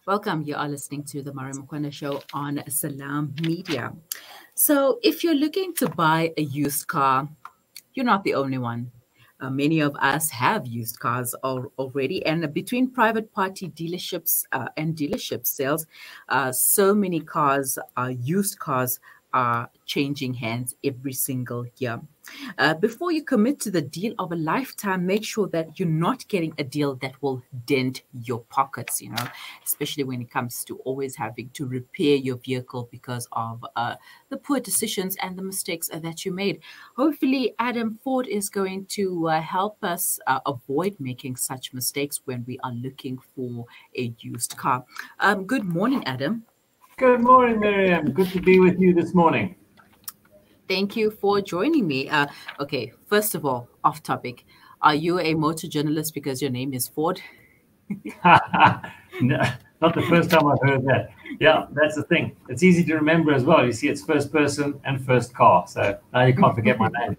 Welcome. You are listening to the Mari Mukwana Show on Salam Media. So, if you're looking to buy a used car, you're not the only one. Many of us have used cars already, and between private party dealerships and dealership sales, so many cars, used cars, are changing hands every single year. Before you commit to the deal of a lifetime, make sure that you're not getting a deal that will dent your pockets, especially when it comes to always having to repair your vehicle because of the poor decisions and the mistakes that you made. Hopefully, Adam Ford is going to help us avoid making such mistakes when we are looking for a used car. Good morning, Adam. Good morning, Miriam. Good to be with you this morning. Thank you for joining me. Okay, first of all, off topic. Are you a motor journalist because your name is Ford? No, not the first time I've heard that. Yeah, that's the thing. It's easy to remember as well. You see, it's first person and first car. So now you can't forget my name.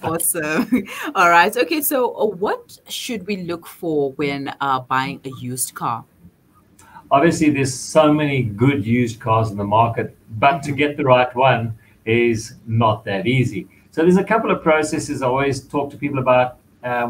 Awesome. All right. Okay, so what should we look for when buying a used car? Obviously, there's so many good used cars in the market, but to get the right one is not that easy. So there's a couple of processes I always talk to people about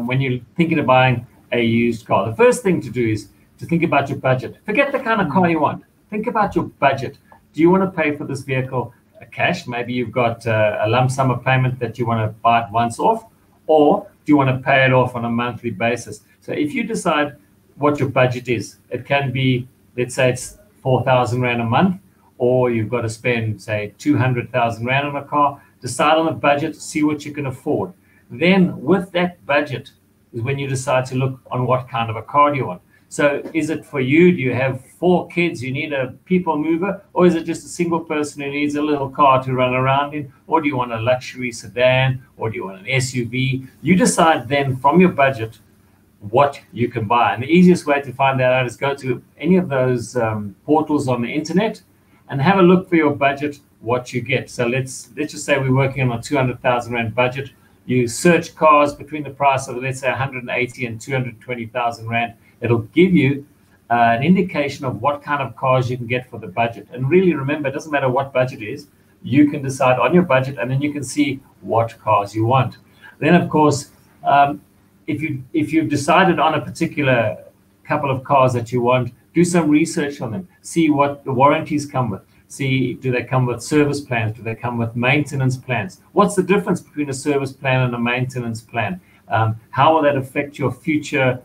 when you're thinking of buying a used car. The first thing to do is to think about your budget. Forget the kind of car you want. Think about your budget. Do you want to pay for this vehicle cash? Maybe you've got a lump sum of payment that you want to buy it once off, or do you want to pay it off on a monthly basis? So if you decide what your budget is, it can be, let's say it's 4,000 Rand a month, or you've got to spend, say, 200,000 Rand on a car. Decide on a budget, see what you can afford. Then with that budget is when you decide to look on what kind of a car do you want. So is it for you? Do you have 4 kids? You need a people mover? Or is it just a single person who needs a little car to run around in? Or do you want a luxury sedan? Or do you want an SUV? You decide then from your budget what you can buy. And the easiest way to find that out is go to any of those portals on the internet and have a look for your budget, what you get. So let's just say we're working on a 200,000 Rand budget. You search cars between the price of, let's say, 180 and 220,000 Rand. It'll give you an indication of what kind of cars you can get for the budget. And really remember, it doesn't matter what budget is, you can decide on your budget and then you can see what cars you want. Then, of course, if you've decided on a particular couple of cars that you want, do some research on them. See what the warranties come with. See, do they come with service plans? Do they come with maintenance plans? What's the difference between a service plan and a maintenance plan? How will that affect your future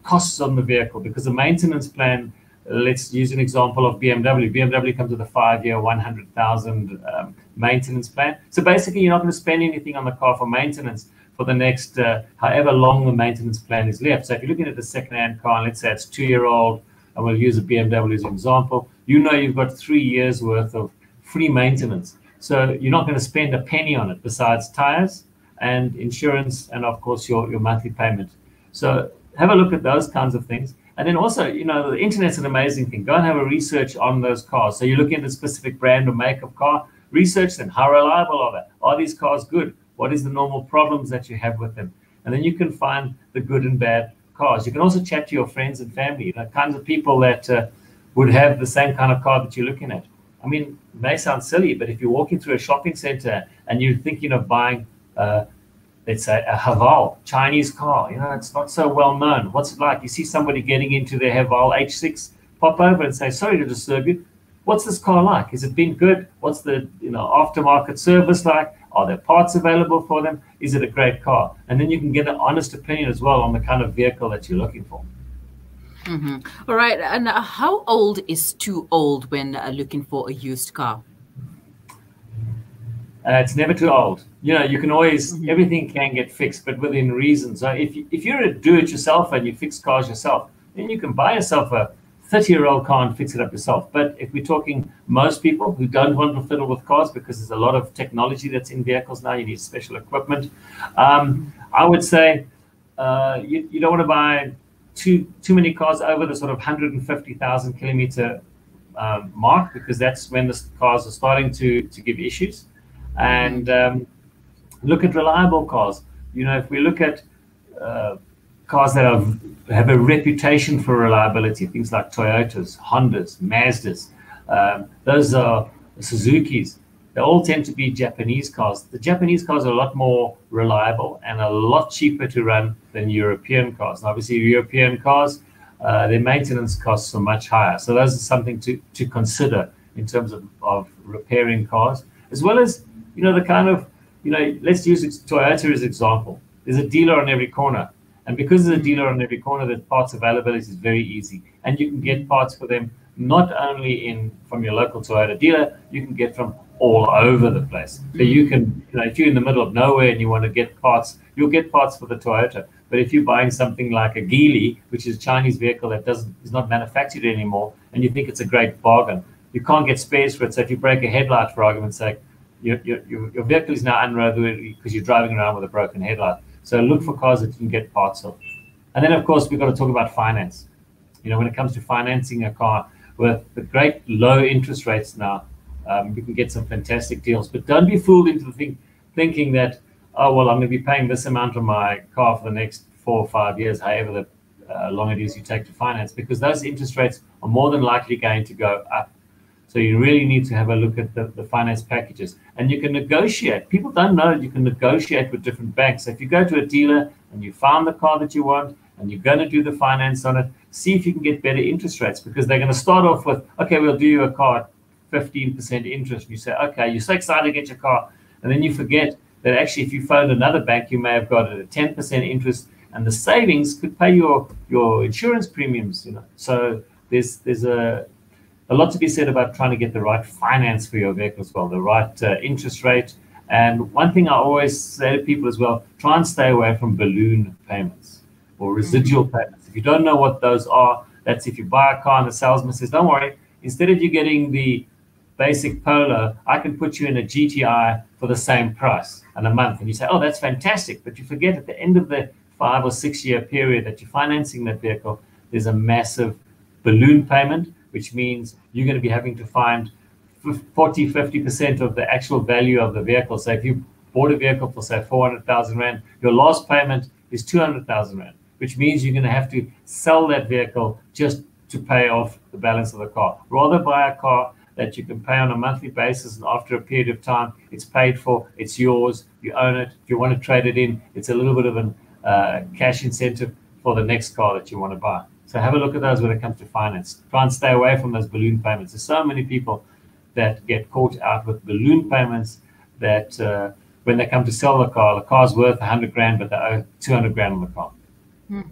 costs on the vehicle? Because a maintenance plan, let's use an example of BMW. BMW comes with a 5-year, 100,000 maintenance plan. So basically, you're not going to spend anything on the car for maintenance for the next however long the maintenance plan is left. So if you're looking at a second-hand car, and let's say it's 2-year-old, and we'll use a BMW as an example, you know you've got 3 years worth of free maintenance. So you're not going to spend a penny on it besides tires and insurance and, of course, your monthly payment. So have a look at those kinds of things. And then also, the internet's an amazing thing. Go and have a research on those cars. So you're looking at a specific brand or make of car, research them. How reliable are they? Are these cars good? What is the normal problems that you have with them? And then you can find the good and bad cars. You can also chat to your friends and family, kinds of people that would have the same kind of car that you're looking at. I mean, it may sound silly, but if you're walking through a shopping center and you're thinking of buying, let's say, a Haval Chinese car, it's not so well known. What's it like? You see somebody getting into their Haval H6, pop over and say, sorry to disturb you. What's this car like? Has it been good? What's the aftermarket service like? Are there parts available for them? Is it a great car? And then you can get an honest opinion as well on the kind of vehicle that you're looking for. Mm-hmm. All right. And how old is too old when looking for a used car? It's never too old. You can always, everything can get fixed, but within reason. So if you're a do-it-yourself and you fix cars yourself, then you can buy yourself a 30-year-old car and fix it up yourself. But if we're talking most people who don't want to fiddle with cars because there's a lot of technology that's in vehicles now, you need special equipment. I would say you don't want to buy too many cars over the sort of 150,000 kilometer mark, because that's when the cars are starting to give issues. And look at reliable cars. If we look at cars that are have a reputation for reliability. Things like Toyotas, Hondas, Mazdas, those are Suzukis. They all tend to be Japanese cars. The Japanese cars are a lot more reliable and a lot cheaper to run than European cars. And obviously, European cars, their maintenance costs are much higher. So those are something to consider in terms of repairing cars, as well as, the kind of, let's use Toyota as an example. There's a dealer on every corner. And because there's a dealer on every corner, the parts availability is very easy. And you can get parts for them not only from your local Toyota dealer, you can get from all over the place. So you can, if you're in the middle of nowhere and you want to get parts, you'll get parts for the Toyota. But if you're buying something like a Geely, which is a Chinese vehicle that is not manufactured anymore, and you think it's a great bargain, you can't get spares for it. So if you break a headlight, for argument's sake, your vehicle is now unroadworthy because you're driving around with a broken headlight. So look for cars that you can get parts of. And then, of course, we've got to talk about finance. When it comes to financing a car, with the great low interest rates now, you can get some fantastic deals. But don't be fooled into thinking that, oh, well, I'm going to be paying this amount on my car for the next 4 or 5 years, however long it is you take to finance, because those interest rates are more than likely going to go up. So you really need to have a look at the finance packages. And you can negotiate. People don't know that you can negotiate with different banks. So if you go to a dealer and you found the car that you want and you're going to do the finance on it, see if you can get better interest rates, because they're going to start off with, okay, we'll do you a car at 15% interest. And you say, okay, you're so excited to get your car. And then you forget that actually if you phoned another bank, you may have got it at 10% interest, and the savings could pay your insurance premiums. So there's a lot to be said about trying to get the right finance for your vehicle as well, the right interest rate. And one thing I always say to people as well, try and stay away from balloon payments or residual payments. If you don't know what those are, that's if you buy a car and the salesman says, don't worry, instead of you getting the basic Polo, I can put you in a GTI for the same price in a month. And you say, oh, that's fantastic. But you forget at the end of the 5 or 6 year period that you're financing that vehicle, there's a massive balloon payment, which means you're going to be having to find 40, 50% of the actual value of the vehicle. So if you bought a vehicle for, say, 400,000 Rand, your last payment is 200,000 Rand, which means you're going to have to sell that vehicle just to pay off the balance of the car. Rather buy a car that you can pay on a monthly basis, and after a period of time, it's paid for, it's yours, you own it. If you want to trade it in, it's a little bit of a cash incentive for the next car that you want to buy. So have a look at those when it comes to finance. Try and stay away from those balloon payments. There's so many people that get caught out with balloon payments that when they come to sell the car's worth 100 grand, but they owe 200 grand on the car. And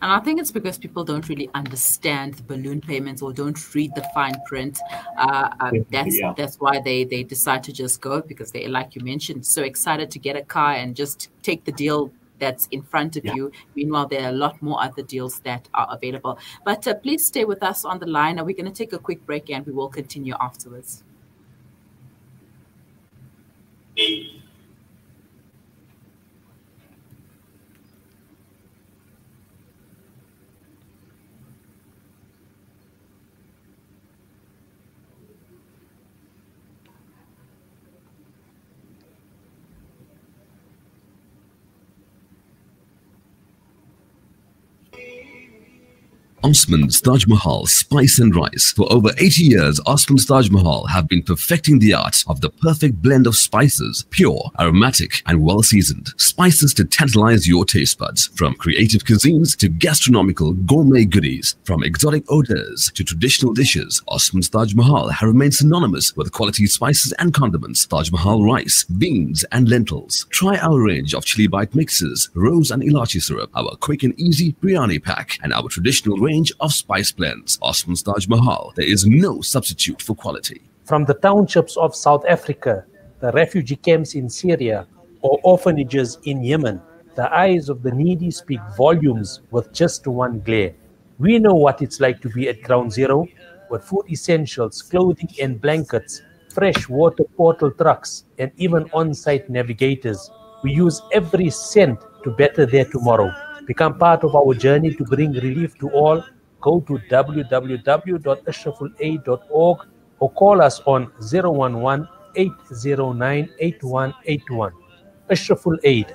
I think it's because people don't really understand the balloon payments or don't read the fine print. That's why they decide to just go, because they, like you mentioned, so excited to get a car and just take the deal that's in front of you. Meanwhile, there are a lot more other deals that are available. But please stay with us on the line. We're going to take a quick break and we will continue afterwards. Osman's Taj Mahal Spice and Rice. For over 80 years, Osman's Taj Mahal have been perfecting the art of the perfect blend of spices, pure, aromatic, and well-seasoned. Spices to tantalize your taste buds. From creative cuisines to gastronomical gourmet goodies, from exotic odors to traditional dishes, Osman's Taj Mahal have remained synonymous with quality spices and condiments. Taj Mahal rice, beans, and lentils. Try our range of chili bite mixes, rose and ilachi syrup, our quick and easy biryani pack, and our traditional range of spice blends. Osman's Taj Mahal. There is no substitute for quality. From the townships of South Africa, the refugee camps in Syria, or orphanages in Yemen, the eyes of the needy speak volumes with just one glare. We know what it's like to be at ground zero, with food essentials, clothing and blankets, fresh water portal trucks, and even on-site navigators. We use every cent to better their tomorrow. Become part of our journey to bring relief to all. Go to www.ashrafulaid.org or call us on 011-809-8181. Ashraful Aid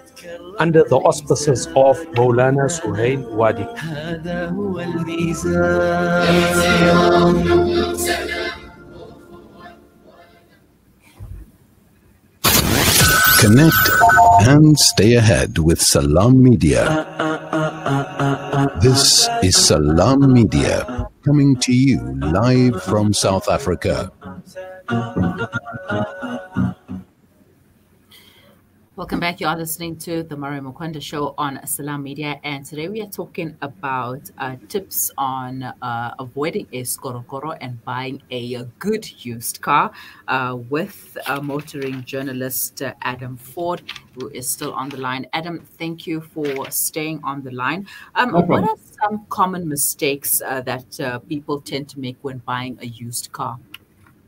under the auspices of Maulana Suhail Wadi. Connect and stay ahead with Salam Media. This is Salam Media coming to you live from South Africa. Welcome back. You are listening to the Murray Mukwenda Show on Salam Media, and today we are talking about tips on avoiding a skorokoro and buying a good used car with motoring journalist Adam Ford, who is still on the line. Adam, thank you for staying on the line. What are some common mistakes that people tend to make when buying a used car?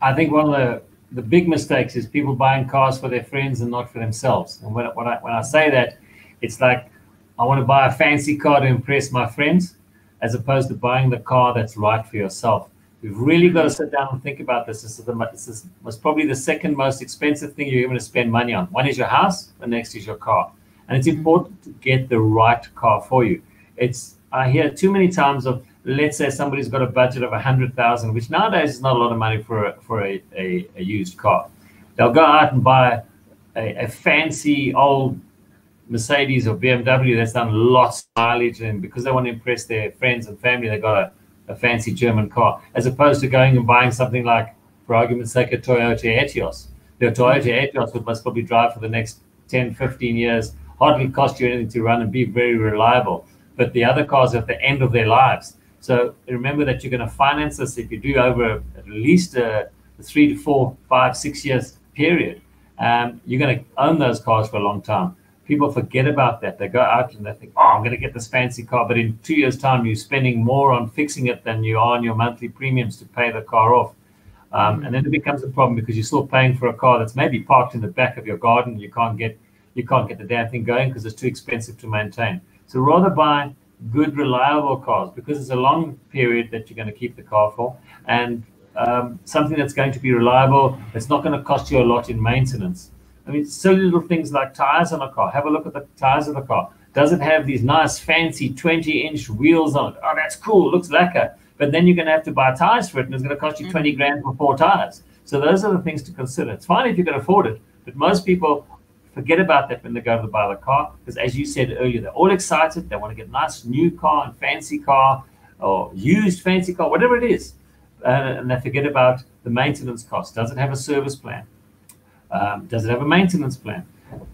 I think one of the big mistakes is people buying cars for their friends and not for themselves. And when I say that, it's like I want to buy a fancy car to impress my friends, as opposed to buying the car that's right for yourself. We've really got to sit down and think about this. This is probably the second most expensive thing you're going to spend money on. One is your house, the next is your car. And it's important to get the right car for you. I hear too many times of, let's say somebody's got a budget of 100,000, which nowadays is not a lot of money for a used car. They'll go out and buy a fancy old Mercedes or BMW that's done lots of mileage, and because they want to impress their friends and family, they got a fancy German car, as opposed to going and buying something like, for argument's sake, a Toyota Etios. The Toyota Etios would must probably drive for the next 10, 15 years, hardly cost you anything to run and be very reliable. But the other cars are at the end of their lives. So remember that you're going to finance this if you do over at least a 3 to 4, 5, 6 years period. You're going to own those cars for a long time. People forget about that. They go out and they think, oh, I'm going to get this fancy car. But in 2 years' time, you're spending more on fixing it than you are on your monthly premiums to pay the car off. And then it becomes a problem because you're still paying for a car that's maybe parked in the back of your garden. You can't get the damn thing going because it's too expensive to maintain. So rather buy good, reliable cars, because it's a long period that you're going to keep the car for, and something that's going to be reliable, that's not going to cost you a lot in maintenance. I mean, silly little things like tires on a car. Have a look at the tires of the car. Does it have these nice, fancy 20-inch wheels on it? Oh, that's cool. Looks lacquer. But then you're going to have to buy tires for it, and it's going to cost you 20 grand for 4 tires. So those are the things to consider. It's fine if you can afford it, but most people forget about that when they go to buy the car, because as you said earlier, they're all excited. They want to get a nice new car and fancy car or used fancy car, whatever it is. And they forget about the maintenance cost. Does it have a service plan? Does it have a maintenance plan?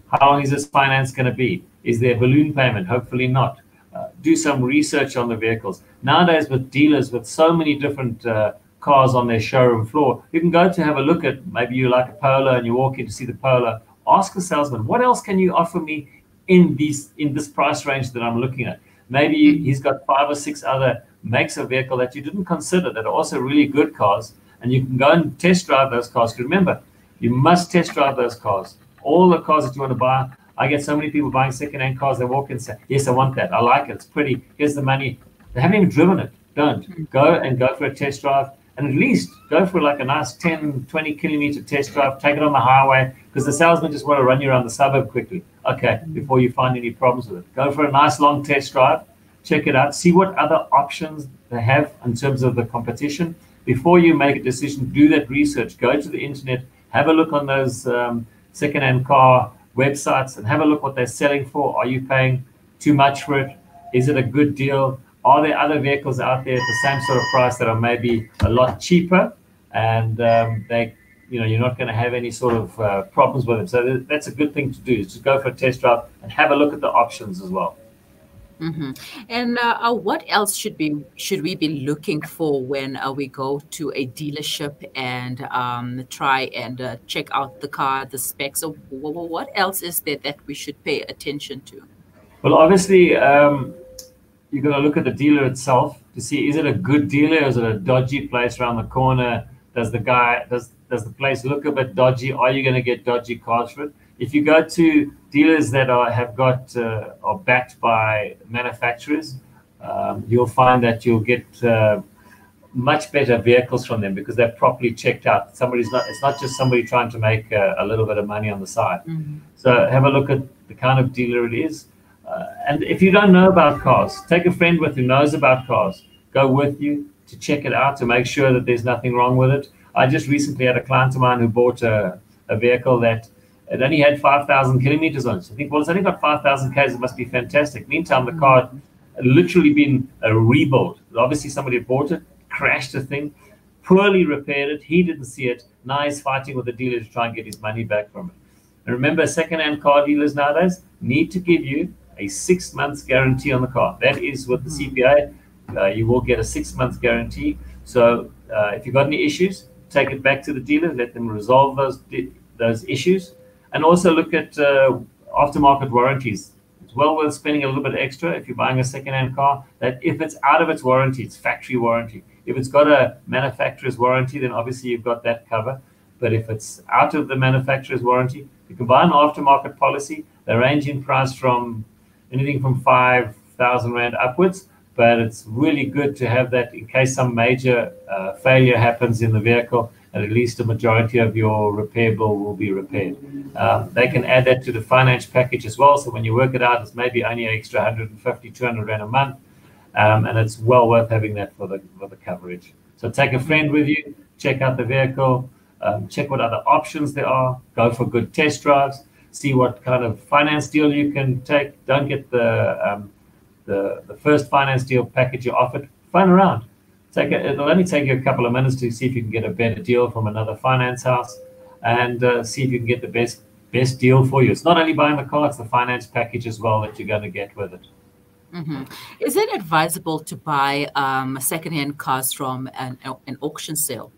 How long is this finance going to be? Is there a balloon payment? Hopefully not. Do some research on the vehicles. Nowadays with dealers with so many different cars on their showroom floor, you can go to have a look at, maybe you like a Polo and you walk in to see the Polo. Ask the salesman, what else can you offer me in this price range that I'm looking at? Maybe he's got 5 or 6 other makes of vehicle that you didn't consider that are also really good cars, and you can go and test drive those cars. Remember, you must test drive those cars. All the cars that you want to buy. I get so many people buying second-hand cars. They walk in and say, yes, I want that. I like it. It's pretty. Here's the money. They haven't even driven it. Don't. Go for a test drive. And at least go for like a nice 10, 20 kilometer test drive, take it on the highway, because the salesman just want to run you around the suburb quickly. Okay, before you find any problems with it. Go for a nice long test drive, check it out, see what other options they have in terms of the competition. Before you make a decision, do that research. Go to the internet, have a look on those second-hand car websites and have a look what they're selling for. Are you paying too much for it? Is it a good deal? Are there other vehicles out there at the same sort of price that are maybe a lot cheaper, and you're not going to have any sort of problems with them? So that's a good thing to do, is to go for a test drive and have a look at the options as well. Mm-hmm. And what else should we be looking for when we go to a dealership and try and check out the car, the specs? So what else is there that we should pay attention to? Well, obviously, you're going to look at the dealer itself to see, is it a good dealer or is it a dodgy place around the corner? Does the place look a bit dodgy? Are you going to get dodgy cars for it? If you go to dealers that are backed by manufacturers, you'll find that you'll get much better vehicles from them because they're properly checked out. It's not just somebody trying to make a little bit of money on the side. So have a look at the kind of dealer it is. And if you don't know about cars, take a friend with who knows about cars. Go with you to check it out to make sure that there's nothing wrong with it. I just recently had a client of mine who bought a vehicle that it only had 5,000 kilometers on it. So I think, well, it's only got 5,000 Ks. It must be fantastic. Meantime, the car had literally been a rebuild. Obviously, somebody had bought it, crashed the thing, poorly repaired it. He didn't see it. Now he's fighting with the dealer to try and get his money back from it. And remember, second-hand car dealers nowadays need to give you a 6 months guarantee on the car. That is with the CPA. You will get a 6 months guarantee. So if you've got any issues, take it back to the dealer, let them resolve those issues. And also look at aftermarket warranties. It's well worth spending a little bit extra if you're buying a second-hand car, that if it's out of its warranty, it's factory warranty. If it's got a manufacturer's warranty, then obviously you've got that cover. But if it's out of the manufacturer's warranty, you can buy an aftermarket policy. They range in price from anything from 5,000 Rand upwards. But it's really good to have that in case some major failure happens in the vehicle, and at least a majority of your repair bill will be repaired. They can add that to the finance package as well. So when you work it out, it's maybe only an extra 150, 200 Rand a month. And it's well worth having that for the coverage. So take a friend with you, check out the vehicle, check what other options there are, go for good test drives, see what kind of finance deal you can take. Don't get the first finance deal package you're offered. Phone around. It'll only take you a couple of minutes to see if you can get a better deal from another finance house, and see if you can get the best deal for you. It's not only buying the car, it's the finance package as well that you're going to get with it. Is it advisable to buy second-hand cars from an auction sale?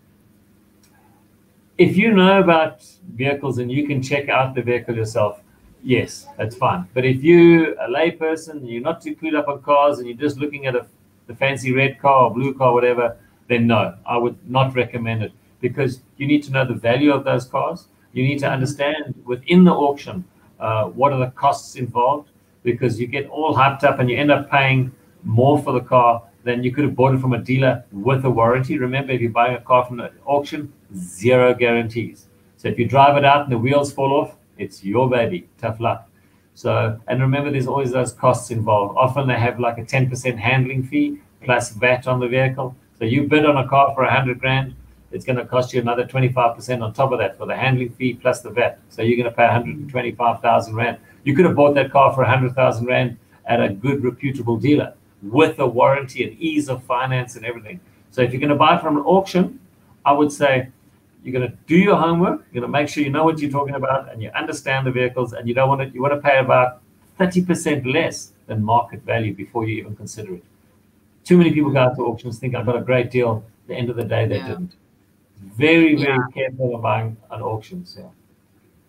If you know about vehicles and you can check out the vehicle yourself, yes, that's fine. But if you're a layperson, you're not too clued up on cars, and you're just looking at the fancy red car or blue car, whatever, then no, I would not recommend it, because you need to know the value of those cars. You need to understand within the auction what are the costs involved, because you get all hyped up and you end up paying more for the car than you could have bought it from a dealer with a warranty. Remember, if you're buying a car from the auction, 0 guarantees. So if you drive it out and the wheels fall off, it's your baby. Tough luck. So, and remember, there's always those costs involved. Often they have like a 10% handling fee plus VAT on the vehicle. So you bid on a car for 100 grand, it's going to cost you another 25% on top of that for the handling fee plus the VAT. So you're going to pay 125,000 Rand. You could have bought that car for 100,000 Rand at a good, reputable dealer with a warranty and ease of finance and everything. So if you're going to buy from an auction, I would say you're going to do your homework. You're going to make sure you know what you're talking about and you understand the vehicles, and you want to pay about 30% less than market value before you even consider it. Too many people go out to auctions, think I've got a great deal. At the end of the day, they didn't. Very, very careful of buying on auctions. Yeah.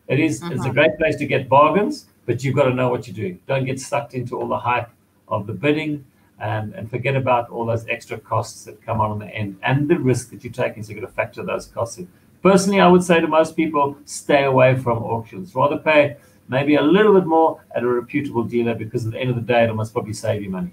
It's a great place to get bargains, but you've got to know what you're doing. Don't get sucked into all the hype of the bidding, and forget about all those extra costs that come on the end and the risk that you're taking. So you've got to factor those costs in. Personally, I would say to most people, stay away from auctions. Rather pay maybe a little bit more at a reputable dealer, because at the end of the day, it'll most probably save you money.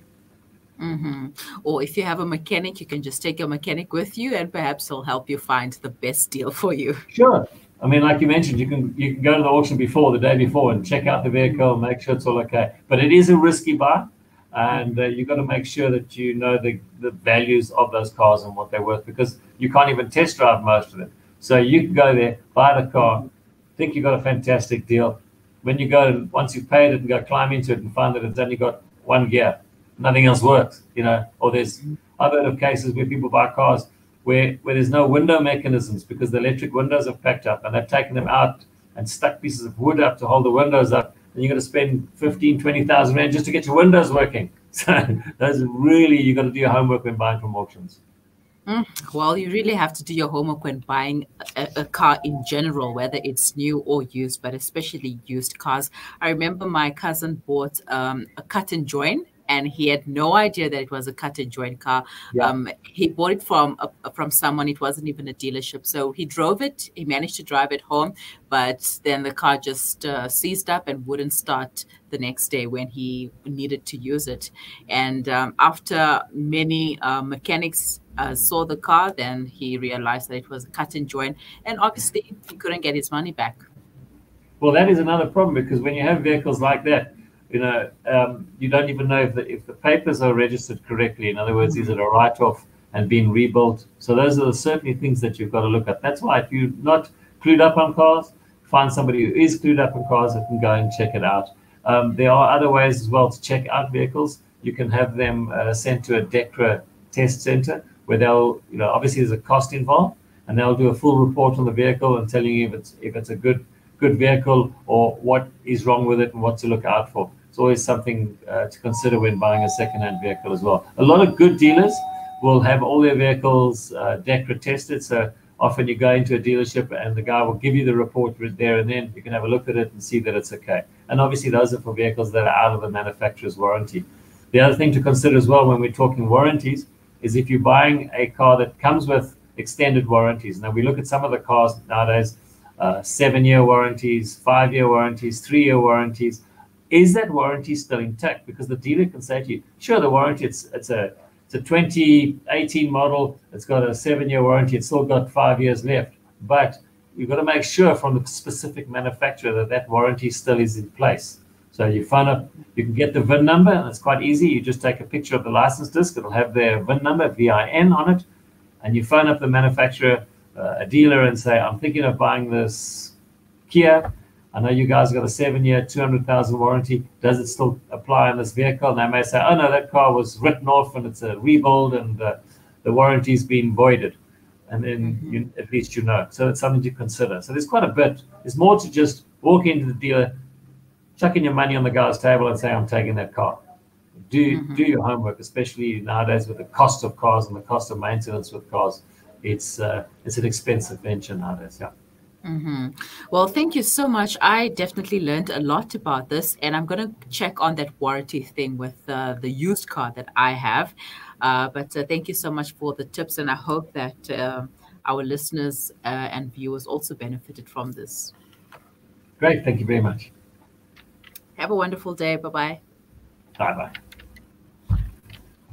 Or if you have a mechanic, you can just take your mechanic with you, and perhaps he'll help you find the best deal for you. Sure. I mean, like you mentioned, you can go to the auction the day before, and check out the vehicle, make sure it's all okay. But it is a risky buy, and you've got to make sure that you know the values of those cars and what they're worth, because you can't even test drive most of them. So you can go there, buy the car, think you've got a fantastic deal. When you go, once you've paid it, and go climb into it and find that it's only got one gear, nothing else works, or I've heard of cases where people buy cars where there's no window mechanisms because the electric windows have packed up, and they've taken them out and stuck pieces of wood up to hold the windows up, and you're going to spend 15,000, 20,000 Rand just to get your windows working. So those really, you've got to do your homework when buying from auctions. Well, you really have to do your homework when buying a car in general, whether it's new or used, but especially used cars. I remember my cousin bought a cut and join and he had no idea that it was a cut and join car. Yeah. He bought it from someone. It wasn't even a dealership. So he drove it. He managed to drive it home, but then the car just seized up and wouldn't start the next day when he needed to use it. And after many mechanics saw the car, then he realized that it was a cut and join, and obviously he couldn't get his money back. Well, that is another problem, because when you have vehicles like that, you don't even know if the papers are registered correctly. In other words, is it a write-off and being rebuilt? So those are certainly things that you've got to look at. That's why if you're not clued up on cars, find somebody who is clued up on cars that can go and check it out. There are other ways as well to check out vehicles. You can have them sent to a DECRA test center where they'll, obviously there's a cost involved, and they'll do a full report on the vehicle and telling you if it's a good vehicle or what is wrong with it and what to look out for. It's always something to consider when buying a second-hand vehicle as well. A lot of good dealers will have all their vehicles DECRA tested. So often you go into a dealership and the guy will give you the report right there and then. You can have a look at it and see that it's okay. And obviously those are for vehicles that are out of the manufacturer's warranty. The other thing to consider as well when we're talking warranties is if you're buying a car that comes with extended warranties. Now we look at some of the cars nowadays, 7-year warranties, 5-year warranties, 3-year warranties. Is that warranty still intact? Because the dealer can say to you, sure, the warranty, it's a 2018 model, it's got a 7-year warranty, it's still got 5 years left. But you've got to make sure from the specific manufacturer that warranty still is in place. So you phone up, you can get the VIN number, and it's quite easy. You just take a picture of the license disc, it'll have their VIN number, VIN on it, and you phone up the manufacturer, a dealer, and say, I'm thinking of buying this Kia. I know you guys got a 7-year, 200,000 warranty. Does it still apply on this vehicle? And they may say, oh no, that car was written off and it's a rebuild and the warranty's been voided. And then at least you know. So it's something to consider. So there's quite a bit. It's more to just walk into the dealer, chucking your money on the guy's table and say, I'm taking that car. Do your homework, especially nowadays with the cost of cars and the cost of maintenance with cars. It's an expensive venture nowadays, yeah. Well, thank you so much. I definitely learned a lot about this, and I'm going to check on that warranty thing with the used car that I have. But thank you so much for the tips, and I hope that our listeners and viewers also benefited from this. Great. Thank you very much. Have a wonderful day. Bye-bye. Bye-bye.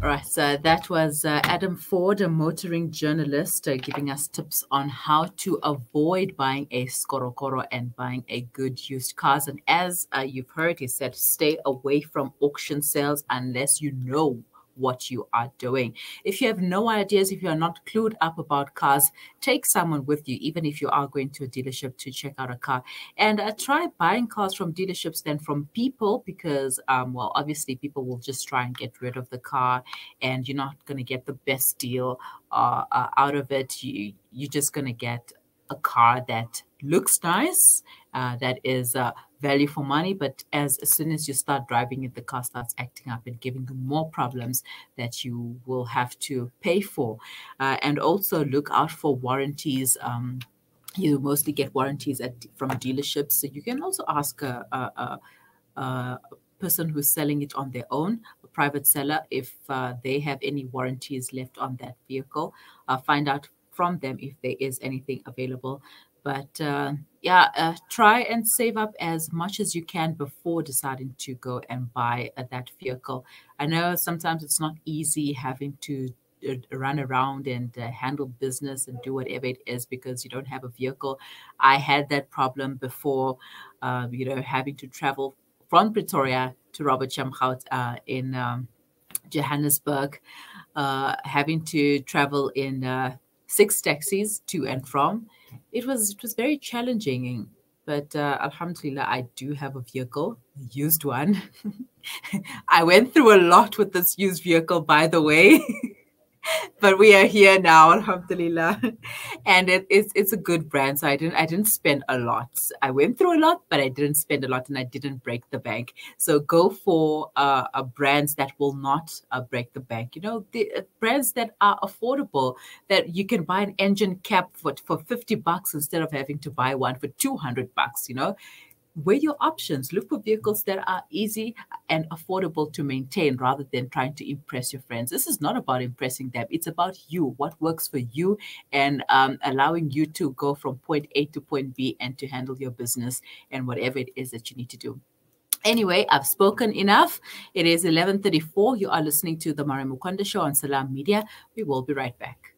All right, so that was Adam Ford, a motoring journalist, giving us tips on how to avoid buying a skorokoro and buying a good used cars. And as you've heard, he said, stay away from auction sales unless you know what you are doing. If you have no ideas, if you are not clued up about cars, take someone with you, even if you are going to a dealership to check out a car. And try buying cars from dealerships than from people, because, well, obviously people will just try and get rid of the car, and you're not going to get the best deal out of it. You're just going to get a car that looks nice, that is value for money, but as soon as you start driving it, the car starts acting up and giving you more problems that you will have to pay for. And also look out for warranties. You mostly get warranties from dealerships, so you can also ask a person who's selling it on their own, a private seller, if they have any warranties left on that vehicle. Find out from them if there is anything available. But try and save up as much as you can before deciding to go and buy that vehicle. I know sometimes it's not easy having to run around and handle business and do whatever it is because you don't have a vehicle. I had that problem before, having to travel from Pretoria to Robert Chamhout in Johannesburg, having to travel in 6 taxis to and from. It was very challenging, but alhamdulillah, I do have a vehicle, a used one. I went through a lot with this used vehicle, by the way. But we are here now, alhamdulillah, and it's a good brand. So I didn't spend a lot. I went through a lot, but I didn't spend a lot, and I didn't break the bank. So go for brands that will not break the bank. The brands that are affordable, that you can buy an engine cap for $50 instead of having to buy one for $200. weigh your options. Look for vehicles that are easy and affordable to maintain rather than trying to impress your friends. This is not about impressing them. It's about you, what works for you, and allowing you to go from point A to point B and to handle your business and whatever it is that you need to do. Anyway, I've spoken enough. It is 11:34. You are listening to the Mari Mukwanda Show on Salam Media. We will be right back.